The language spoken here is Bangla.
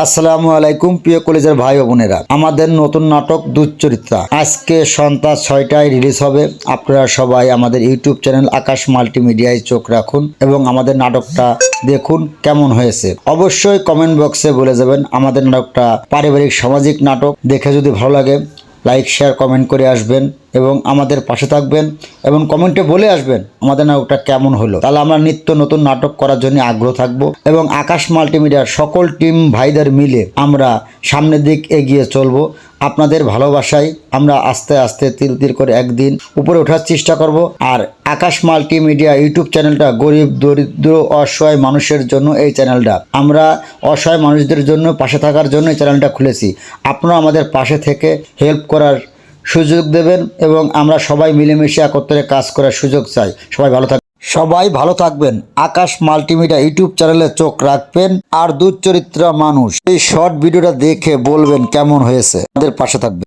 আসসালামু আলাইকুম প্রিয় কলেজের ভাই ও বোনেরা, আমাদের নতুন নাটক দুশ্চরিত্রা আজকে সন্ধ্যা 6টায় রিলিজ হবে। আপনারা সবাই আমাদের ইউটিউব চ্যানেল আকাশ মাল্টিমিডিয়ায় চোখ রাখুন এবং আমাদের নাটকটা দেখুন কেমন হয়েছে। অবশ্যই কমেন্ট বক্সে বলে যাবেন। আমাদের নাটকটা পারিবারিক সামাজিক নাটক। দেখে যদি ভালো লাগে লাইক শেয়ার কমেন্ট করে আসবেন এবং আমাদের পাশে থাকবেন এবং কমেন্টে বলে আসবেন আমাদের নাটকটা কেমন হলো। তাহলে আমরা নিত্য নতুন নাটক করার জন্য আগ্রহ থাকবো এবং আকাশ মাল্টিমিডিয়ার সকল টিম ভাইদের মিলে আমরা সামনের দিক এগিয়ে চলবো। আপনাদের ভালোবাসায় আমরা আস্তে আস্তে তিল তিল করে একদিন উপরে ওঠার চেষ্টা করব। আর আকাশ মাল্টিমিডিয়া ইউটিউব চ্যানেলটা গরিব দরিদ্র অসহায় মানুষের জন্য এই চ্যানেলটা আমরা অসহায় মানুষদের জন্য পাশে থাকার জন্য এই চ্যানেলটা খুলেছি। আপনারা আমাদের পাশে থেকে হেল্প করার সুযোগ দেবেন এবং আমরা সবাই মিলেমিশে একত্রে কাজ করার সুযোগ চাই। সবাই ভালো থাকবেন। আকাশ মাল্টিমিডিয়া ইউটিউব চ্যানেলে চোখ রাখবেন। আর দুশ্চরিত্রা মানুষ এই শর্ট ভিডিওটা দেখে বলবেন কেমন হয়েছে। আমাদের পাশে থাকবেন।